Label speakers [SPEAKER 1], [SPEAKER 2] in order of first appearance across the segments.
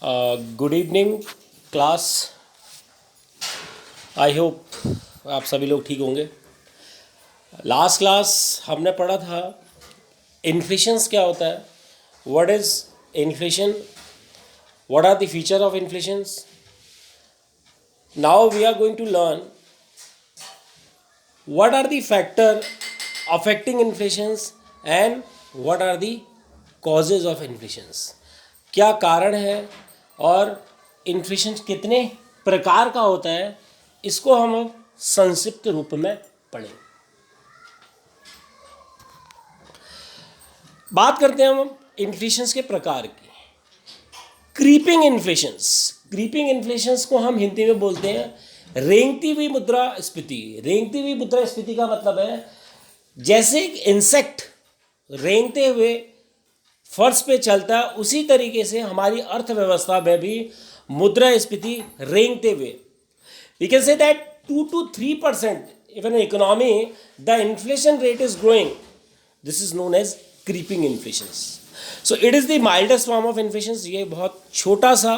[SPEAKER 1] Good evening class. I hope आप सभी लोग ठीक होंगे। लास्ट क्लास हमने पढ़ा था इन्फ्लेशंस क्या होता है, what is inflation, what are the feature of inflations. Now we are going to learn what are the factor affecting inflations and what are the causes of inflations. क्या कारण है और इन्फ्लेशन कितने प्रकार का होता है, इसको हम अब संक्षिप्त रूप में पढ़ें। बात करते हैं हम इन्फ्लेशंस के प्रकार की। क्रीपिंग इन्फ्लेशंस को हम हिंदी में बोलते हैं रेंगती हुई मुद्रास्फीति। रेंगती हुई मुद्रास्फीति का मतलब है जैसे एक इंसेक्ट रेंगते हुए फर्श पे चलता है, उसी तरीके से हमारी अर्थव्यवस्था में भी मुद्रास्फीति रेंगते हुए। We can see that 2 to 3% even economy the inflation rate is growing, this is known as creeping inflations. So it is the mildest form of inflations. ये बहुत छोटा सा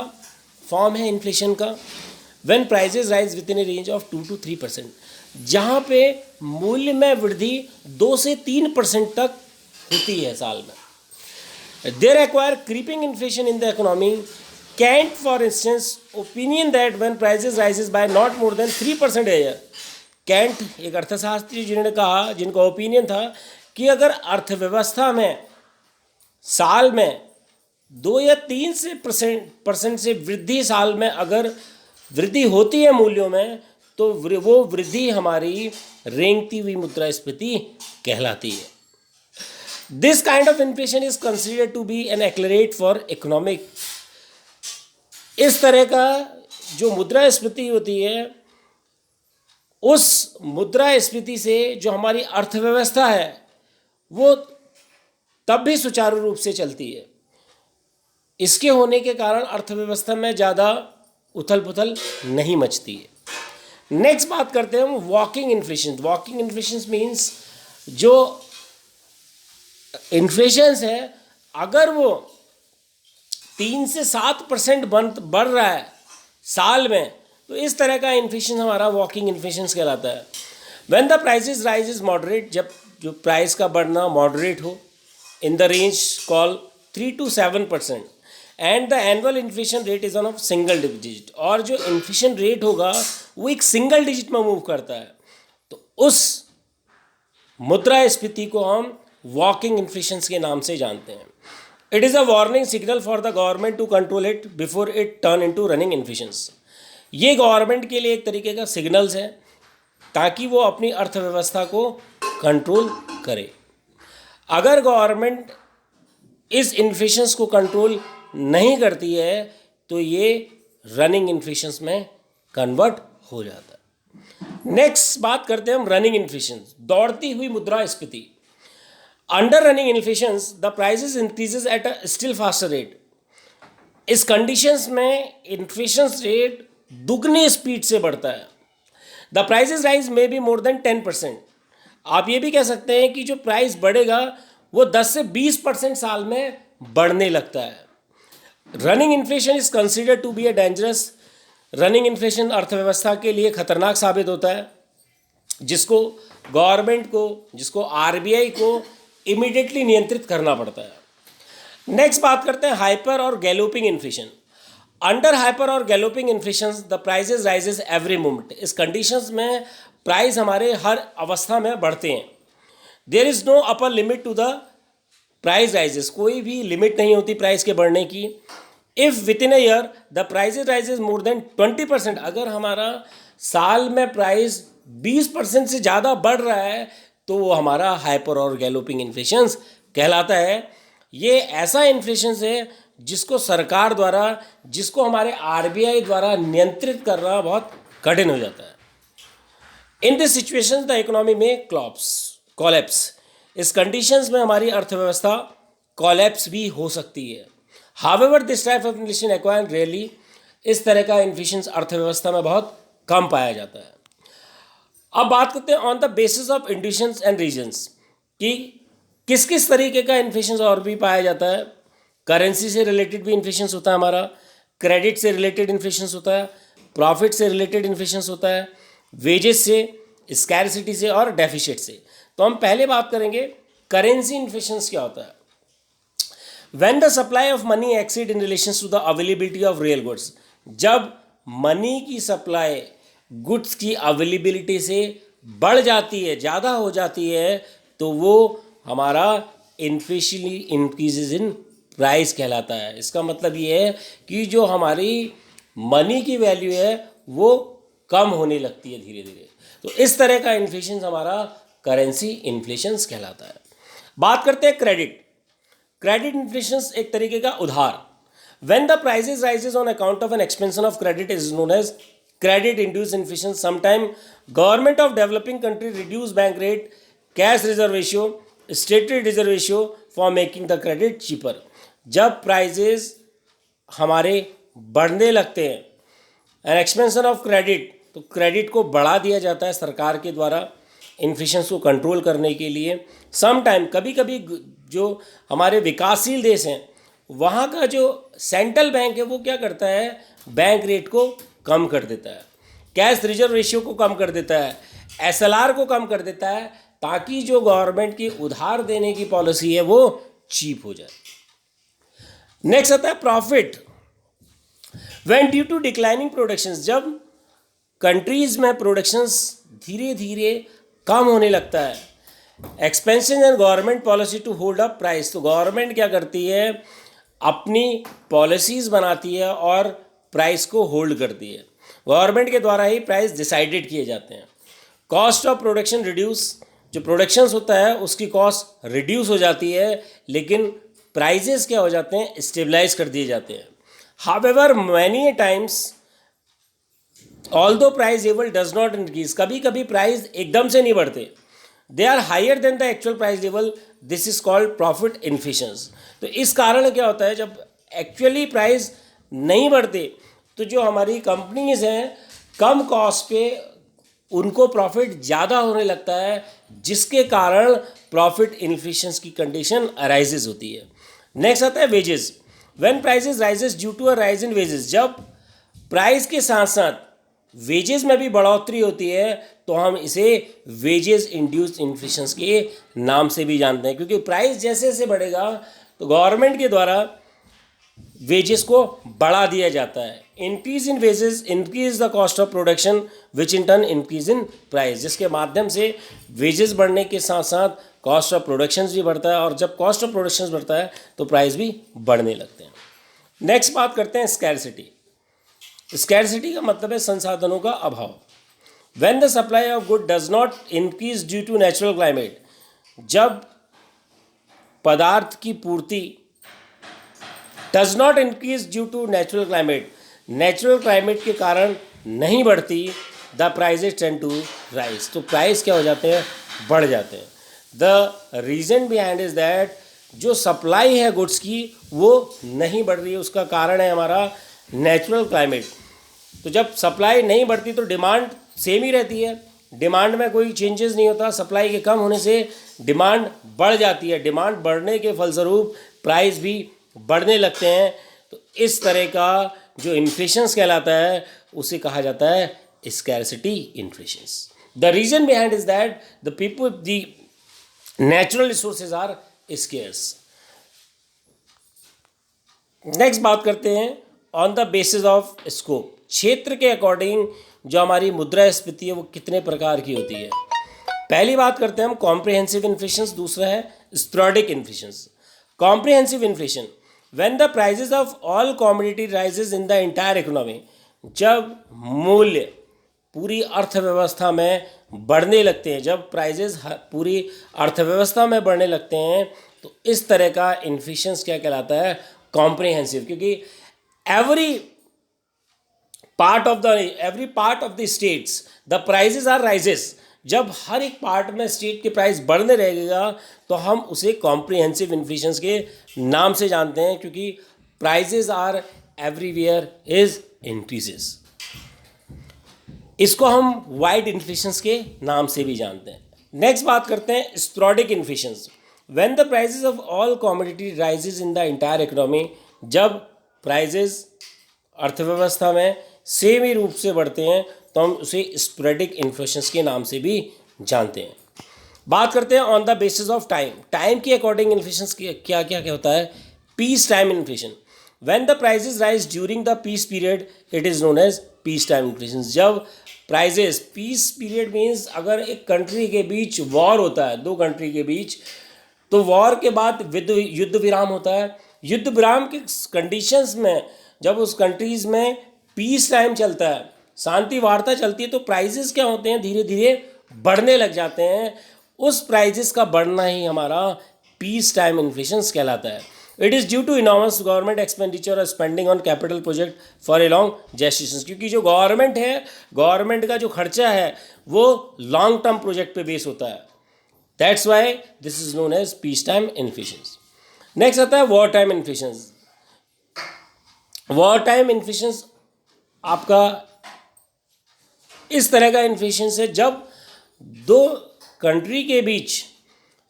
[SPEAKER 1] फॉर्म है इन्फ्लेशन का। When prices rise within a range of 2 to 3%, जहाँ पे मूल्य में वृद्धि 2 से 3% तक होती है साल में। They require creeping inflation in the economy. Kant, for instance, opinion that when prices rises by not more than 3% a year. Kant एक अर्थशास्त्री जिन्होंने कहा, जिनका ओपिनियन था कि अगर अर्थव्यवस्था में साल में 2 या 3 से परसेंट से वृद्धि साल में अगर वृद्धि होती है मूल्यों में, तो वो वृद्धि हमारी रेंगती हुई मुद्रास्फीति कहलाती है। This kind of inflation is considered to be an accelerant for economic. इस तरह का जो मुद्रास्फीति होती है, उस मुद्रास्फीति से जो हमारी अर्थव्यवस्था है वो तब भी सुचारू रूप से चलती है। इसके होने के कारण अर्थव्यवस्था में ज़्यादा उथल पुथल नहीं मचती है। नेक्स्ट बात करते हैं हम walking inflation. Walking inflation means जो इन्फ्लेशन है अगर वो 3 से 7% बढ़ रहा है साल में, तो इस तरह का इन्फ्लेशन हमारा वॉकिंग इन्फ्लेशन कहलाता है। When the prices rise is moderate, जब जो प्राइस का बढ़ना मॉडरेट हो, in the range call 3 to 7%, and the annual inflation rate is on off single digit, और जो इन्फ्लेशन रेट होगा वो एक सिंगल डिजिट में मूव करता है, तो उस मुद्रास्फीति को हम वॉकिंग इन्फ्लेशंस के नाम से जानते हैं। It is a warning signal for the government to control it before it turn into running inflations. ये गवर्नमेंट के लिए एक तरीके का सिग्नल्स है ताकि वो अपनी अर्थव्यवस्था को कंट्रोल करे। अगर गवर्नमेंट इस इन्फ्लेशंस को कंट्रोल नहीं करती है तो ये रनिंग इन्फ्लेशंस में कन्वर्ट हो जाता है। नेक्स्ट बात करते हैं हम रनिंग इन्फ्लेशन, दौड़ती हुई मुद्रास्फीति। Under running inflations, the prices increases at a still faster rate. इस कंडीशंस में इन्फ्लेशन रेट दुगनी स्पीड से बढ़ता है। द प्राइसेस राइज में बी मोर देन 10%। आप ये भी कह सकते हैं कि जो प्राइस बढ़ेगा वो 10 से 20% साल में बढ़ने लगता है। Running inflation is considered to be a dangerous. Running inflation अर्थव्यवस्था के लिए खतरनाक साबित होता है, जिसको गवर्नमेंट को, जिसको आरबीआई को इमीडिएटली नियंत्रित करना पड़ता है। नेक्स्ट बात करते हैं हाइपर और गैलोपिंग इन्फ्लेशन। अंडर हाइपर और galloping inflation the prices rises every moment. इस कंडीशंस में प्राइस हमारे हर अवस्था में बढ़ते हैं। There is no upper limit to the price rises. कोई भी लिमिट नहीं होती प्राइस के बढ़ने की। If within a year the prices rises more than 20%, अगर हमारा साल में प्राइस 20% से ज़्यादा बढ़ रहा है तो वो हमारा हाइपर और गैलोपिंग इन्फ्लेशन कहलाता है। ये ऐसा इन्फ्लेशन है जिसको सरकार द्वारा, जिसको हमारे आरबीआई द्वारा नियंत्रित करना बहुत कठिन हो जाता है। In this situation the economy में कोलैप्स। इस कंडीशंस में हमारी अर्थव्यवस्था कोलैप्स भी हो सकती है। However this type of inflation acquire rarely. इस तरह का इन्फ्लेशन अर्थव्यवस्था में बहुत कम पाया जाता है। अब बात करते हैं on the basis of conditions and reasons कि किस किस तरीके का इन्फ्लेशन और भी पाया जाता है। करेंसी से रिलेटेड भी इन्फ्लेशन होता है हमारा। क्रेडिट से रिलेटेड इन्फ्लेशन होता है, प्रॉफिट से रिलेटेड इन्फ्लेशन होता है, वेजेस से, स्कैरसिटी से और डेफिसिट से। तो हम पहले बात करेंगे करेंसी इन्फ्लेशन क्या होता है। When the supply of money exceed in relation to the availability of real goods, जब मनी की सप्लाई गुड्स की अवेलेबिलिटी से बढ़ जाती है, ज़्यादा हो जाती है, तो वो हमारा इन्फ्लेशन इंक्रीजेज इन प्राइस कहलाता है। इसका मतलब ये है कि जो हमारी मनी की वैल्यू है वो कम होने लगती है धीरे धीरे। तो इस तरह का इन्फ्लेशन हमारा करेंसी इन्फ्लेशन कहलाता है। बात करते हैं क्रेडिट। क्रेडिट इन्फ्लेशन एक तरीके का उधार। When the prices rises on account of an expansion of credit is known as credit induce inflation. Sometime government of developing country reduce bank rate, cash reserve ratio, stated reserve ratio for making the credit cheaper. जब prices हमारे बढ़ने लगते हैं, an expansion of credit, तो credit को बढ़ा दिया जाता है सरकार के द्वारा इन्फ्लेशन को कंट्रोल करने के लिए। सम टाइम कभी कभी जो हमारे विकासशील देश हैं वहाँ का जो सेंट्रल बैंक है वो क्या करता है, बैंक रेट को कम कर देता है, कैश रिजर्व रेशियो को कम कर देता है, एसएलआर को कम कर देता है, ताकि जो गवर्नमेंट की उधार देने की पॉलिसी है वो चीप हो जाए। नेक्स्ट आता है profit. When due to declining productions, जब कंट्रीज में प्रोडक्शंस धीरे धीरे कम होने लगता है, expansion and government policy to hold up price, तो गवर्नमेंट क्या करती है, अपनी पॉलिसीज़ बनाती है और प्राइस को होल्ड करती है। गवर्नमेंट के द्वारा ही प्राइस डिसाइडेड किए जाते हैं। कॉस्ट ऑफ प्रोडक्शन रिड्यूस, जो प्रोडक्शंस होता है उसकी कॉस्ट रिड्यूस हो जाती है, लेकिन प्राइजेस क्या हो जाते हैं, स्टेबलाइज कर दिए जाते हैं। However many times although price level does not increase, कभी कभी प्राइस एकदम से नहीं बढ़ते, they are higher than the actual price level, this is called profit inflation. तो इस कारण क्या होता है, जब एक्चुअली प्राइस नहीं बढ़ते तो जो हमारी कंपनीज हैं कम कॉस्ट पे उनको प्रॉफिट ज़्यादा होने लगता है, जिसके कारण प्रॉफिट इन्फ्लेशन की कंडीशन अराइजेज होती है। नेक्स्ट आता है wages. When prices rises due to a rise in wages, जब प्राइस के साथ साथ वेजेस में भी बढ़ोतरी होती है तो हम इसे वेजेस इंड्यूस्ड इन्फ्लेशन के नाम से भी जानते हैं, क्योंकि प्राइस जैसे जैसे बढ़ेगा तो गवर्नमेंट के द्वारा वेजेस को बढ़ा दिया जाता है। Increase in wages increase the cost of production which in turn increase in price, जिसके माध्यम से वेजेस बढ़ने के साथ साथ कॉस्ट ऑफ प्रोडक्शन भी बढ़ता है, और जब कॉस्ट ऑफ प्रोडक्शन बढ़ता है तो प्राइस भी बढ़ने लगते हैं। नेक्स्ट बात करते हैं स्कैरसिटी। स्कैरसिटी का मतलब है संसाधनों का अभाव। When the supply of good does not increase due to natural climate, जब पदार्थ की पूर्ति does not increase due to natural climate, natural climate के कारण नहीं बढ़ती, the prices tend to rise, तो प्राइस क्या हो जाते हैं, बढ़ जाते हैं। The reason behind is that जो सप्लाई है गुड्स की वो नहीं बढ़ रही है, उसका कारण है हमारा नेचुरल क्लाइमेट। तो जब सप्लाई नहीं बढ़ती तो डिमांड सेम ही रहती है, डिमांड में कोई चेंजेस नहीं होता, सप्लाई के कम होने से डिमांड बढ़ जाती है, डिमांड बढ़ने के फलस्वरूप प्राइस भी बढ़ने लगते हैं। तो इस तरह का जो इन्फ्लेशन कहलाता है उसे कहा जाता है scarcity inflation. The reason behind is that the people the natural resources are scarce. Next बात करते हैं on the basis of scope, क्षेत्र के अकॉर्डिंग जो हमारी मुद्रास्फीति है वो कितने प्रकार की होती है। पहली बात करते हैं हम कॉम्प्रिहेंसिव इन्फ्लेशन, दूसरा है sporadic inflation. Comprehensive inflation, when the prices of all commodity rises in the entire economy, जब मूल्य पूरी अर्थव्यवस्था में बढ़ने लगते हैं, जब प्राइजेस पूरी अर्थव्यवस्था में बढ़ने लगते हैं, तो इस तरह का इन्फ्लेशन क्या कहलाता है, कॉम्प्रिहेंसिव। क्योंकि every part of the states the prices are rises, जब हर एक पार्ट में स्टेट के प्राइस बढ़ने रहेगा तो हम उसे कॉम्प्रिहेंसिव इन्फ्लेशन के नाम से जानते हैं, क्योंकि prices are everywhere is increases. इसको हम वाइड इन्फ्लेशन के नाम से भी जानते हैं। नेक्स्ट बात करते हैं sporadic inflation. When the prices of all commodity rises in the entire economy, जब प्राइजेस अर्थव्यवस्था में सेम ही रूप से बढ़ते हैं तो हम उसे स्पोरेडिक इन्फ्लेशंस के नाम से भी जानते हैं। बात करते हैं on the basis of time, time के अकॉर्डिंग इन्फ्लेशंस क्या क्या क्या होता है। Peace time inflation, when the prices rise during the peace period it is known as peace time inflation. जब प्राइजेस, पीस पीरियड मीन्स अगर एक कंट्री के बीच वॉर होता है, दो कंट्री के बीच, तो वॉर के बाद युद्ध विराम होता है। युद्ध विराम के कंडीशंस में जब उस कंट्रीज़ में पीस टाइम चलता है, शांति वार्ता चलती है, तो प्राइजेस क्या होते हैं, धीरे धीरे बढ़ने लग जाते हैं। उस प्राइजेस का बढ़ना ही हमारा पीस टाइम इन्फ्लेशंस कहलाता है। It is due to enormous government expenditure और spending on capital project for a long gestation, क्योंकि जो गवर्नमेंट है, गवर्नमेंट का जो खर्चा है वो लॉन्ग टर्म प्रोजेक्ट पे बेस होता है। That's why this is known as peace time inflations. Next आता है war time inflations. War time inflations आपका इस तरह का इन्फ्लेशन है जब दो कंट्री के बीच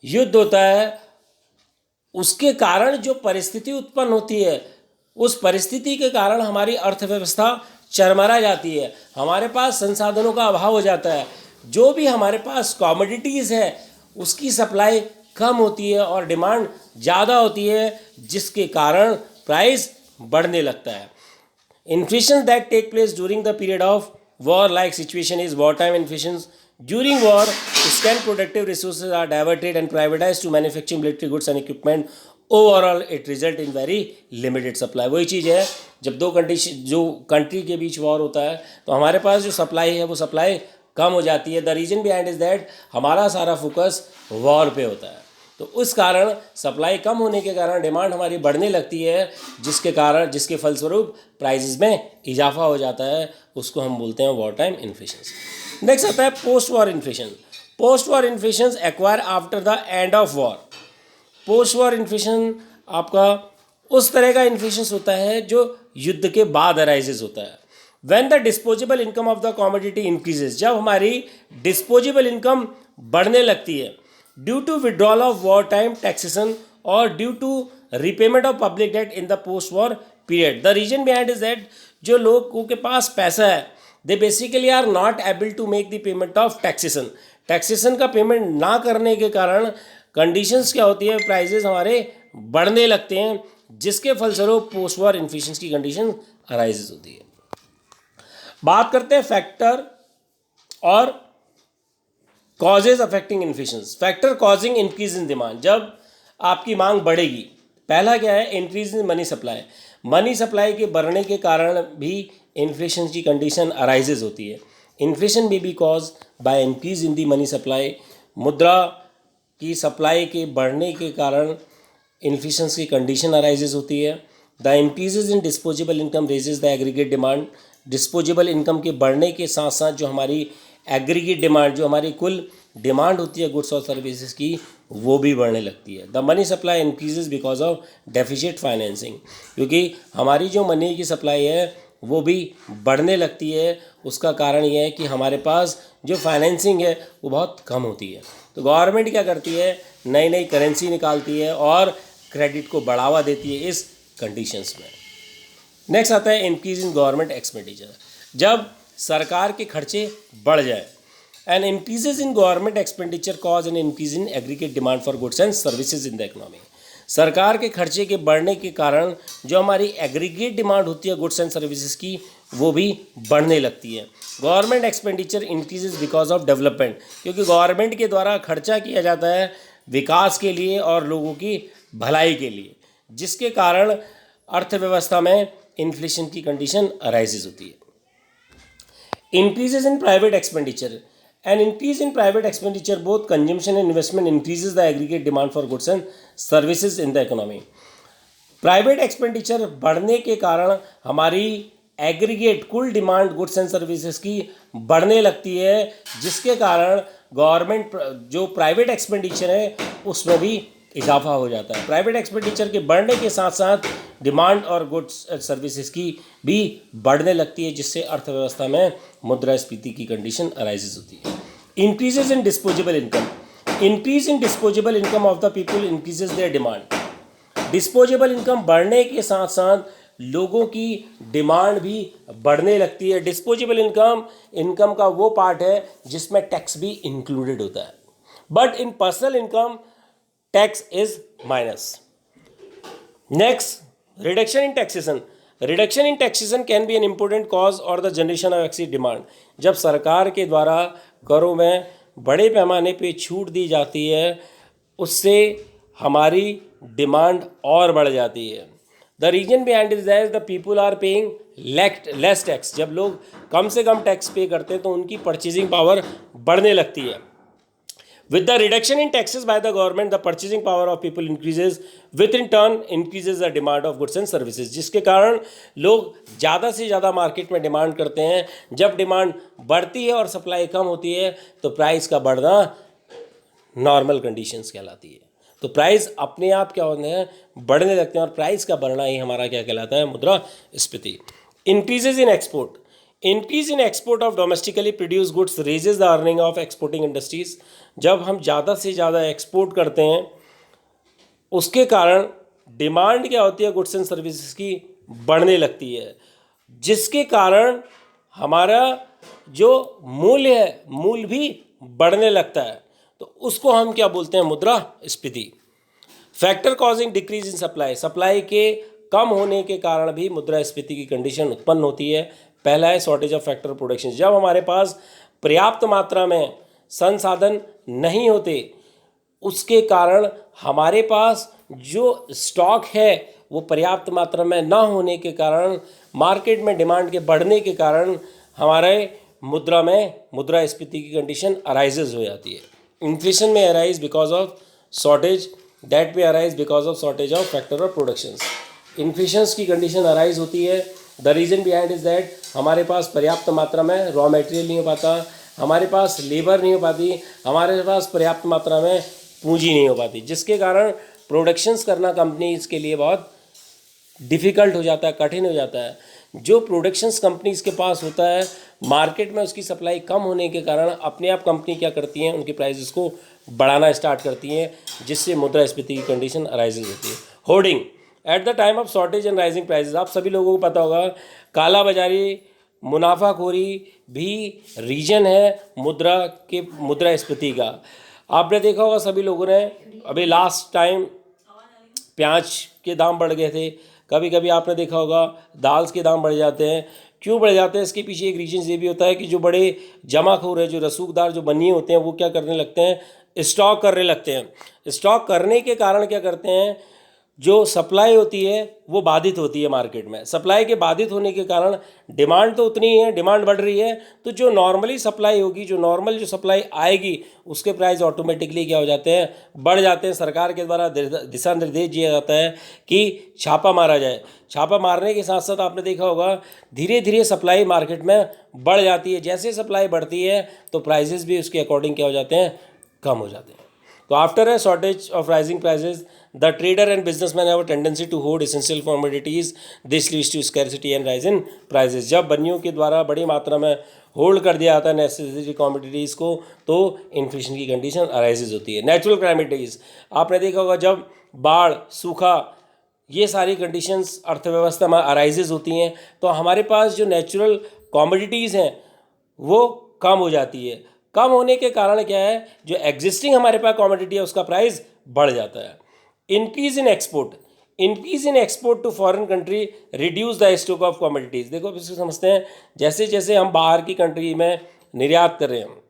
[SPEAKER 1] युद्ध होता है, उसके कारण जो परिस्थिति उत्पन्न होती है, उस परिस्थिति के कारण हमारी अर्थव्यवस्था चरमरा जाती है, हमारे पास संसाधनों का अभाव हो जाता है, जो भी हमारे पास कमोडिटीज़ है उसकी सप्लाई कम होती है और डिमांड ज़्यादा होती है, जिसके कारण प्राइस बढ़ने लगता है। Inflation that take place during the period of war like situation is war time inflation. During war, scant productive resources are diverted and privatized to manufacture military goods and equipment. Overall, it result in very limited supply. वही चीज़ है, जब दो country के बीच war होता है तो हमारे पास जो सप्लाई है वो सप्लाई कम हो जाती है। The reason behind is that हमारा सारा फोकस वॉर पे होता है, तो उस कारण सप्लाई कम होने के कारण डिमांड हमारी बढ़ने लगती है, जिसके फलस्वरूप प्राइसेस में इजाफा हो जाता है। उसको हम बोलते हैं वॉर टाइम इन्फ्लेशन। नेक्स्ट आता है post war inflation. Post war inflation acquire after the end of war. Post war inflation आपका उस तरह का इन्फ्लेशन होता है जो युद्ध के बाद अराइजेज होता है। When the disposable income of the commodity increases, जब हमारी डिस्पोजेबल इनकम बढ़ने लगती है due to withdrawal of war time taxation और due to repayment of public debt in the post war period. The reason behind is that जो लोगों के पास पैसा है they basically are not able to make the payment of taxation. Taxation का payment ना करने के कारण कंडीशंस क्या होती है, प्राइजेस हमारे बढ़ने लगते हैं, जिसके फलस्वरूप पोस्ट वॉर इन्फ्लेशन की कंडीशन अराइजेज होती है। बात करते हैं फैक्टर और causes affecting inflation. Factor causing increase in demand, जब आपकी मांग बढ़ेगी, पहला क्या है, increase in money supply. Money supply के बढ़ने के कारण भी इन्फ्लेशन की कंडीशन अराइजेज होती है। इन्फ्लेशन में be caused by increase in the money supply. मुद्रा की सप्लाई के बढ़ने के कारण इन्फ्लेशन की कंडीशन अराइजेज होती है। The increases in disposable income raises the aggregate demand. Disposable income के बढ़ने के साथ साथ जो हमारी एग्रीगेट डिमांड, जो हमारी कुल डिमांड होती है गुड्स और सर्विसेज की, वो भी बढ़ने लगती है। The money supply increases because of deficit financing, क्योंकि हमारी जो मनी की सप्लाई है वो भी बढ़ने लगती है। उसका कारण ये है कि हमारे पास जो फाइनेंसिंग है वो बहुत कम होती है। तो गवर्नमेंट क्या करती है, नई नई करेंसी निकालती है और क्रेडिट को बढ़ावा देती है इस कंडीशंस में। नेक्स्ट आता है इंक्रीज इन गवर्नमेंट एक्सपेंडिचर। जब सरकार के खर्चे बढ़ जाए, and increases in government expenditure cause an increase in aggregate demand for goods and services in the economy. सरकार के खर्चे के बढ़ने के कारण जो हमारी एग्रीगेट डिमांड होती है गुड्स एंड सर्विसेज की, वो भी बढ़ने लगती है। Government expenditure increases because of development, क्योंकि गवर्नमेंट के द्वारा खर्चा किया जाता है विकास के लिए और लोगों की भलाई के लिए, जिसके कारण अर्थव्यवस्था में इन्फ्लेशन की कंडीशन अराइजेज होती है। Increases in private expenditure, an increase in private expenditure both consumption and investment increases the aggregate demand for goods and services in the economy। Private expenditure बढ़ने के कारण हमारी एग्रीगेट कुल डिमांड गुड्स एंड सर्विसेज की बढ़ने लगती है, जिसके कारण गवर्नमेंट जो प्राइवेट एक्सपेंडिचर है उसमें भी इजाफा हो जाता है। प्राइवेट एक्सपेंडिचर के बढ़ने के साथ साथ डिमांड और गुड्स एंड सर्विसेज की भी बढ़ने लगती है, जिससे अर्थव्यवस्था में मुद्रास्फीति की कंडीशन अराइजेज होती है। Increases in disposable income, increase in disposable income of the people increases their demand. Disposable income बढ़ने के साथ साथ लोगों की डिमांड भी बढ़ने लगती है। डिस्पोजेबल इनकम का वो पार्ट है जिसमें टैक्स भी इंक्लूडेड होता है, but in personal income tax is minus. Next, reduction in taxation. Reduction in taxation can be an important cause और the generation of exceed demand. जब सरकार के द्वारा करों में बड़े पैमाने पे छूट दी जाती है, उससे हमारी डिमांड और बढ़ जाती है। The reason behind is that the people are paying less tax. जब लोग कम से कम टैक्स पे करते हैं तो उनकी परचेजिंग पावर बढ़ने लगती है। With the reduction in taxes by the government, the purchasing power of people increases, which in turn increases the demand of goods and services, जिसके कारण लोग ज़्यादा से ज़्यादा मार्केट में डिमांड करते हैं। जब डिमांड बढ़ती है और सप्लाई कम होती है तो प्राइस का बढ़ना नॉर्मल कंडीशंस कहलाती है। तो प्राइस अपने आप क्या होते हैं, बढ़ने लगते हैं, और प्राइस का बढ़ना ही हमारा क्या कहलाता है, मुद्रास्फीति। Increases in export. Increase in export of domestically produce goods raises the earning of exporting industries. जब हम ज़्यादा से ज़्यादा एक्सपोर्ट करते हैं उसके कारण डिमांड क्या होती है, गुड्स एंड सर्विसेज की बढ़ने लगती है, जिसके कारण हमारा जो मूल्य है, मूल्य भी बढ़ने लगता है। तो उसको हम क्या बोलते हैं, मुद्रास्फीति। Factor causing decrease in supply. Supply के कम होने के कारण भी मुद्रास्फीति की कंडीशन उत्पन्न होती है। पहला है शॉर्टेज ऑफ फैक्टर प्रोडक्शन। जब हमारे पास पर्याप्त मात्रा में संसाधन नहीं होते, उसके कारण हमारे पास जो स्टॉक है वो पर्याप्त मात्रा में ना होने के कारण, मार्केट में डिमांड के बढ़ने के कारण हमारे मुद्रा में मुद्रास्फीति की कंडीशन अराइजेज हो जाती है। Inflation may arise because of shortage, that may arise because of shortage of factor of production. Inflations की कंडीशन अराइज होती है। The reason behind is that हमारे पास पर्याप्त मात्रा में रॉ मटेरियल नहीं हो पाता, हमारे पास लेबर नहीं हो पाती, हमारे पास पर्याप्त मात्रा में पूंजी नहीं हो पाती, जिसके कारण प्रोडक्शंस करना कंपनीज के लिए बहुत डिफ़िकल्ट हो जाता है, कठिन हो जाता है। जो प्रोडक्शंस कंपनीज के पास होता है, मार्केट में उसकी सप्लाई कम होने के कारण अपने आप कंपनी क्या करती हैं, उनके प्राइसेस को बढ़ाना स्टार्ट करती हैं, जिससे मुद्रास्फीति की कंडीशन अराइजेज होती है। Hoarding. At the time of shortage and rising prices, आप सभी लोगों को पता होगा काला बाजारी, मुनाफाखोरी भी रीजन है मुद्रास्फीति का। आपने देखा होगा सभी लोगों ने, अभी लास्ट टाइम प्याज के दाम बढ़ गए थे, कभी कभी आपने देखा होगा दाल्स के दाम बढ़ जाते हैं। क्यों बढ़ जाते हैं, इसके पीछे एक रीजन ये भी होता है कि जो बड़े जमाखोर है, जो रसूखदार, जो बनिए होते हैं, वो क्या करने लगते हैं, स्टॉक करने लगते हैं। स्टॉक करने के कारण क्या करते हैं, जो सप्लाई होती है वो बाधित होती है मार्केट में। सप्लाई के बाधित होने के कारण डिमांड तो उतनी ही है, डिमांड बढ़ रही है, तो जो नॉर्मली सप्लाई होगी, जो नॉर्मल जो सप्लाई आएगी, उसके प्राइस ऑटोमेटिकली क्या हो जाते हैं, बढ़ जाते हैं। सरकार के द्वारा दिशा निर्देश दिया जाता है कि छापा मारा जाए। छापा मारने के साथ साथ आपने देखा होगा धीरे धीरे सप्लाई मार्केट में बढ़ जाती है। जैसे सप्लाई बढ़ती है तो प्राइजेस भी उसके अकॉर्डिंग क्या हो जाते हैं, कम हो जाते हैं। तो after a shortage of rising prices, the trader and businessmen have a tendency to hoard essential commodities. This leads to scarcity and rise in prices. जब बनियों के द्वारा बड़ी मात्रा में होल्ड कर दिया जाता है नेसेसरी कॉमोडिटीज़ को, तो इन्फ्लेशन की कंडीशन अराइजेज होती है। नेचुरल कैलेमिटीज़, आपने देखा होगा जब बाढ़, सूखा, ये सारी कंडीशंस अर्थव्यवस्था में अराइजेज होती हैं, तो हमारे पास जो नेचुरल कॉमोडिटीज़ हैं वो कम हो जाती है। कम होने के कारण क्या है, जो एग्जिस्टिंग हमारे पास कमोडिटी है उसका प्राइस बढ़ जाता है। Increase in export. Increase in export to foreign country reduce the stock of commodities. देखो अब इसको समझते हैं, जैसे जैसे हम बाहर की कंट्री में निर्यात कर रहे हैं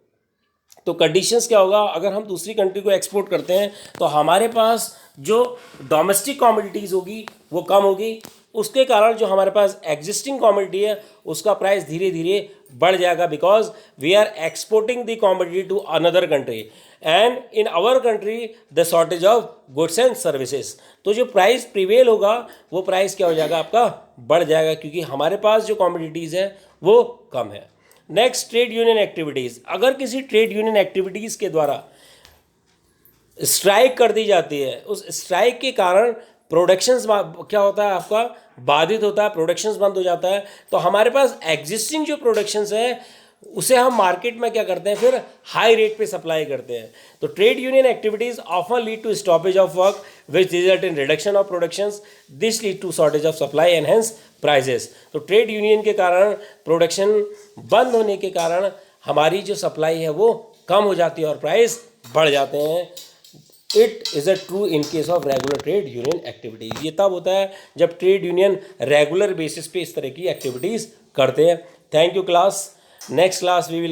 [SPEAKER 1] तो कंडीशंस क्या होगा, अगर हम दूसरी कंट्री को एक्सपोर्ट करते हैं तो हमारे पास जो डोमेस्टिक कमोडिटीज़ होगी वो कम होगी, उसके कारण जो हमारे पास एग्जिस्टिंग कमोडिटी है उसका प्राइस धीरे धीरे बढ़ जाएगा, because we are exporting the commodity to another country and in our country the shortage of goods and services. तो जो प्राइस प्रिवेल होगा वो प्राइस क्या हो जाएगा, आपका बढ़ जाएगा, क्योंकि हमारे पास जो कमोडिटीज़ है वो कम है। Next, trade union activities. अगर किसी ट्रेड यूनियन एक्टिविटीज़ के द्वारा स्ट्राइक कर दी जाती है, उस स्ट्राइक के कारण प्रोडक्शंस क्या होता है, आपका बाधित होता है, प्रोडक्शंस बंद हो जाता है, तो हमारे पास एग्जिस्टिंग जो प्रोडक्शंस है उसे हम मार्केट में क्या करते हैं, फिर हाई रेट पे सप्लाई करते हैं। तो trade union activities often lead to stoppage of work which result in reduction of productions, this lead to shortage of supply and hence prices. तो ट्रेड यूनियन के कारण, प्रोडक्शन बंद होने के कारण हमारी जो सप्लाई है वो कम हो जाती है और प्राइस बढ़ जाते हैं। It is a true in case of regular trade union activities. ये तब होता है जब ट्रेड यूनियन रेगुलर बेसिस पे इस तरह की एक्टिविटीज़ करते हैं। Thank you class. Next class we will